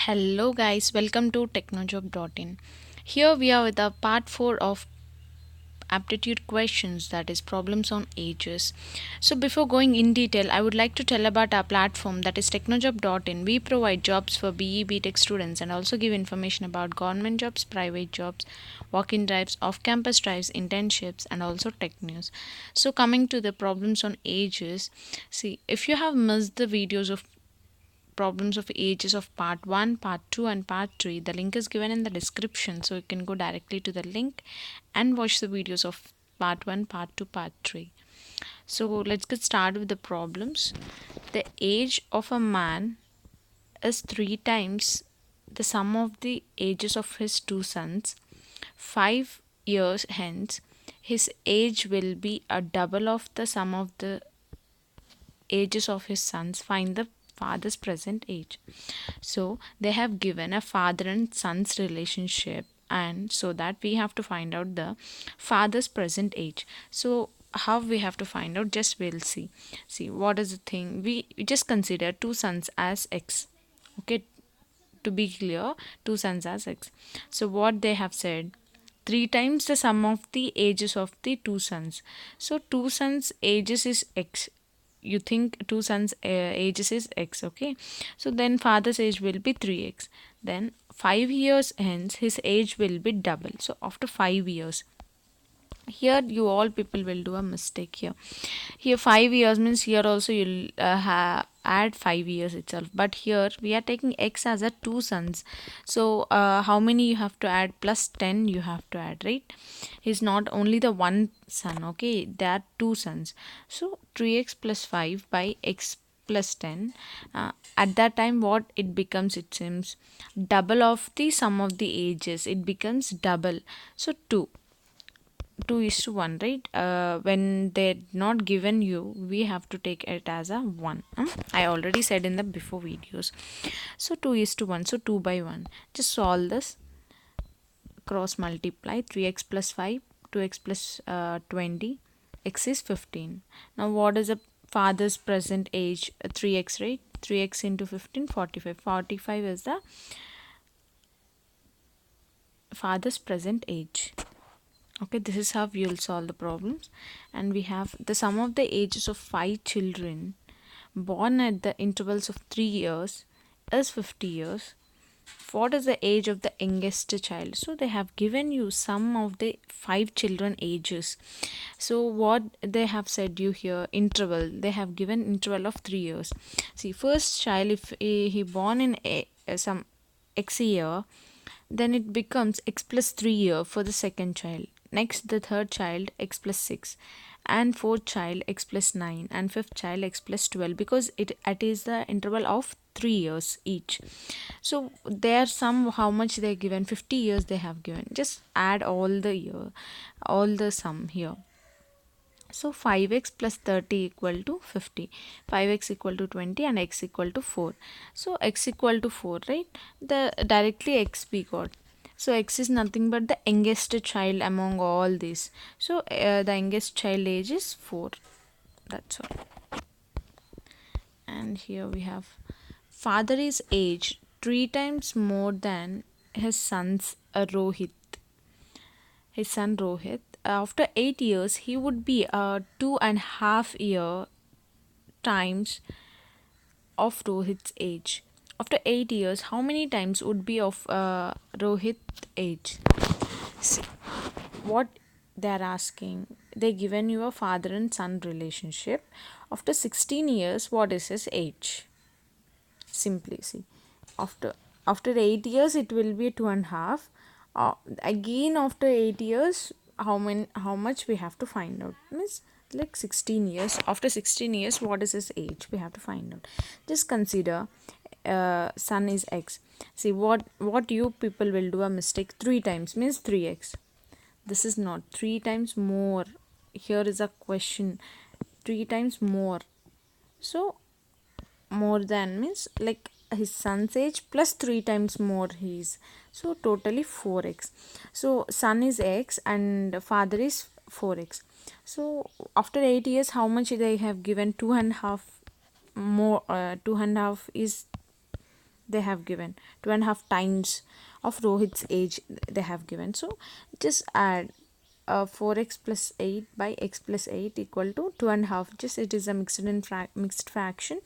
Hello guys, welcome to technojob.in. Here we are with the part 4 of aptitude questions, that is problems on ages. So before going in detail, I would like to tell about our platform, that is technojob.in. We provide jobs for BE B.Tech students and also give information about government jobs, private jobs, walk-in drives, off-campus drives, internships and also tech news. So coming to the problems on ages, see, if you have missed the videos of problems of ages of part 1, part 2 and part 3, the link is given in the description, so you can go directly to the link and watch the videos of part 1, part 2, part 3. So let's get started with the problems. The age of a man is 3 times the sum of the ages of his two sons. 5 years hence his age will be a double of the sum of the ages of his sons. Find the father's present age. So they have given a father and son's relationship, and so that we have to find out the father's present age. So how we have to find out, just we'll see what is the thing. We just consider two sons as x. Okay, to be clear, two sons as x. So what they have said, 3 times the sum of the ages of the two sons. So two sons ages is x. You think two sons ages is x. Okay, so then father's age will be 3x. Then 5 years hence his age will be double. So after 5 years, here you all people will do a mistake here 5 years means here also you'll add 5 years itself, but here we are taking x as a two sons. So how many you have to add? Plus 10 you have to add, right? He's not only the one son, okay, there are two sons. So 3x plus 5 by x plus 10, at that time what it becomes, it seems double of the sum of the ages, it becomes double. So 2 is to 1, right? When they're not given you, we have to take it as a 1. I already said in the before videos. So 2 is to 1, so 2 by 1. Just solve this, cross multiply. 3x plus 5, 2x plus 20, x is 15. Now what is the father's present age? 3x, right? 3x into 15, 45. 45 is the father's present age. Okay, this is how we will solve the problems. And we have the sum of the ages of 5 children born at the intervals of 3 years is 50 years. What is the age of the youngest child? So they have given you sum of the 5 children ages. So what they have said you here, interval, they have given interval of 3 years. See, first child, if he born in some x year, then it becomes x plus 3 year for the second child. Next, the third child, x plus 6, and fourth child, x plus 9, and fifth child, x plus 12, because it is the interval of 3 years each. So there sum, how much they given? 50 years they have given. Just add all the year, all the sum here. So 5x plus 30 equal to 50, 5x equal to 20, and x equal to 4. So x equal to 4, right? The directly x we got. So x is nothing but the youngest child among all these. So the youngest child age is 4. That's all. And here we have father is age 3 times more than his son's Rohit. His son Rohit. After 8 years, he would be 2.5 year times of Rohit's age. After 8 years, how many times would be of Rohit's age? See, what they're asking, they given you a father and son relationship. After 16 years, what is his age? Simply see, after 8 years it will be 2.5. Again after 8 years, how much we have to find out? Means like 16 years. After 16 years, what is his age? We have to find out. Just consider son is x. See, what you people will do a mistake. 3 times means 3x. This is not 3 times more. Here is a question, 3 times more. So more than means like his son's age plus 3 times more he's, so totally 4x. So son is x and father is 4x. So after 8 years, how much they have given? 2.5 more. 2.5 is they have given 2.5 times of Rohit's age they have given. So just add 4x plus 8 by x plus 8 equal to 2.5. Just it is a mixed fraction,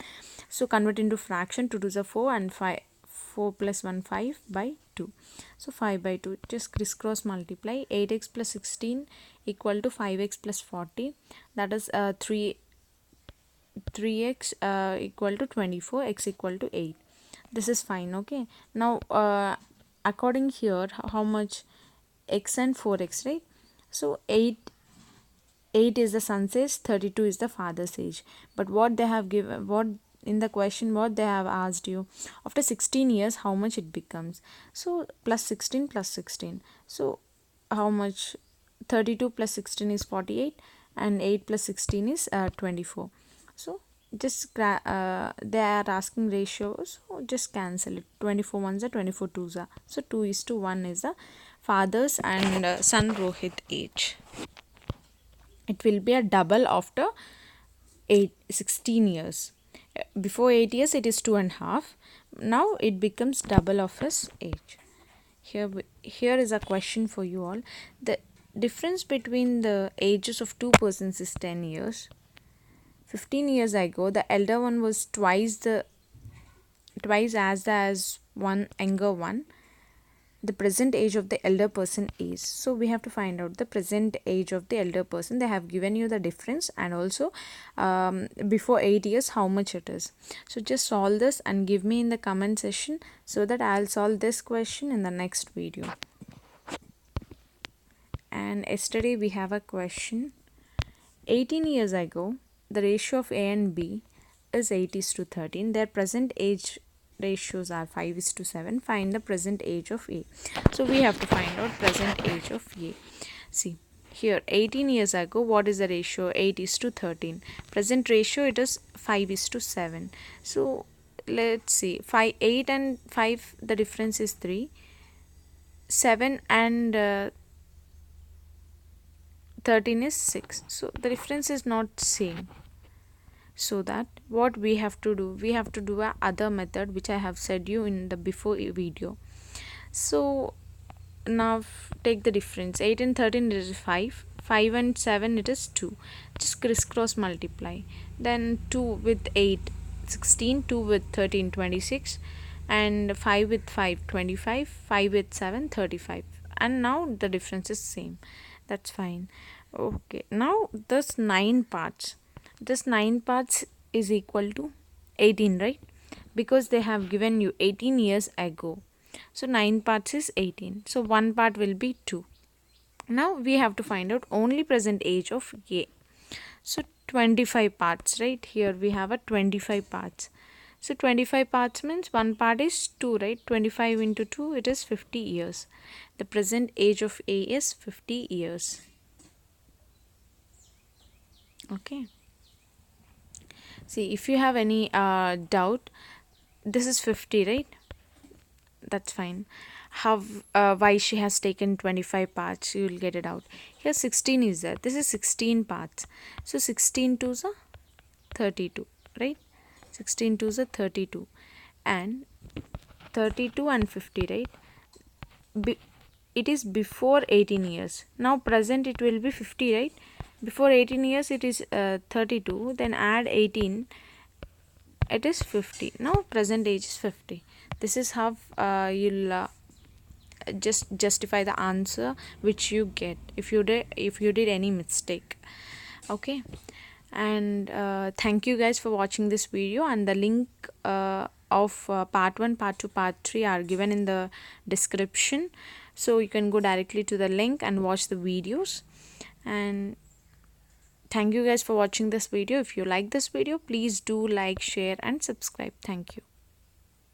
so convert into fraction. 2 to the 4 and 5, 4 plus 1 5 by 2, so 5 by 2. Just crisscross multiply. 8x plus 16 equal to 5x plus 40, that is 3x equal to 24, x equal to 8. This is fine. Okay, now according here, how much x and 4x, right? So 8 is the son's age, 32 is the father's age. But what they have given, what in the question, what they have asked you, after 16 years how much it becomes. So plus 16 plus 16, so how much? 32 plus 16 is 48, and 8 plus 16 is 24. So just they are asking ratios, so just cancel it. 24 ones are 24 twos are, so 2:1 is the father's and son Rohit age. It will be a double after 16 years. Before 8 years it is 2.5. Now it becomes double of his age. Here is a question for you all. The difference between the ages of two persons is 10 years. 15 years ago the elder one was twice as one younger one. The present age of the elder person is, so we have to find out the present age of the elder person. They have given you the difference, and also before 8 years how much it is. So just solve this and give me in the comment section, so that I'll solve this question in the next video. And yesterday we have a question. 18 years ago the ratio of A and B is 8:13. Their present age ratios are 5:7. Find the present age of A. So we have to find out present age of A. See here, 18 years ago what is the ratio? 8:13. Present ratio, it is 5:7. So let's see, 8 and 5, the difference is 3. 7 and 13 is 6. So the difference is not same. So that what we have to do, we have to do a other method which I have said you in the before video. So now take the difference. 8 and 13 it is 5. 5 and 7 it is 2. Just crisscross multiply. Then 2 with 8 16, 2 with 13 26, and 5 with 5 25, 5 with 7 35, and now the difference is same. That's fine. Okay, now this 9 parts. This 9 parts is equal to 18, right? Because they have given you 18 years ago. So 9 parts is 18. So 1 part will be 2. Now we have to find out only present age of A. So 25 parts, right? Here we have a 25 parts. So 25 parts means 1 part is 2, right? 25 into 2, it is 50 years. The present age of A is 50 years. Okay. See, if you have any doubt, this is 50, right? That's fine. How why she has taken 25 parts, you will get it out. Here 16 is there. This is 16 parts. So 16 twos are 32, right? 16 twos are 32, and 32 and 50, right? It is before 18 years. Now present it will be 50, right? Before 18 years it is 32, then add 18, it is 50. Now present age is 50. This is how you'll just justify the answer which you get if you did any mistake. Okay, and thank you guys for watching this video, and the link of part 1, part 2, part 3 are given in the description, so you can go directly to the link and watch the videos. And thank you guys for watching this video. If you like this video, please do like, share and subscribe. Thank you.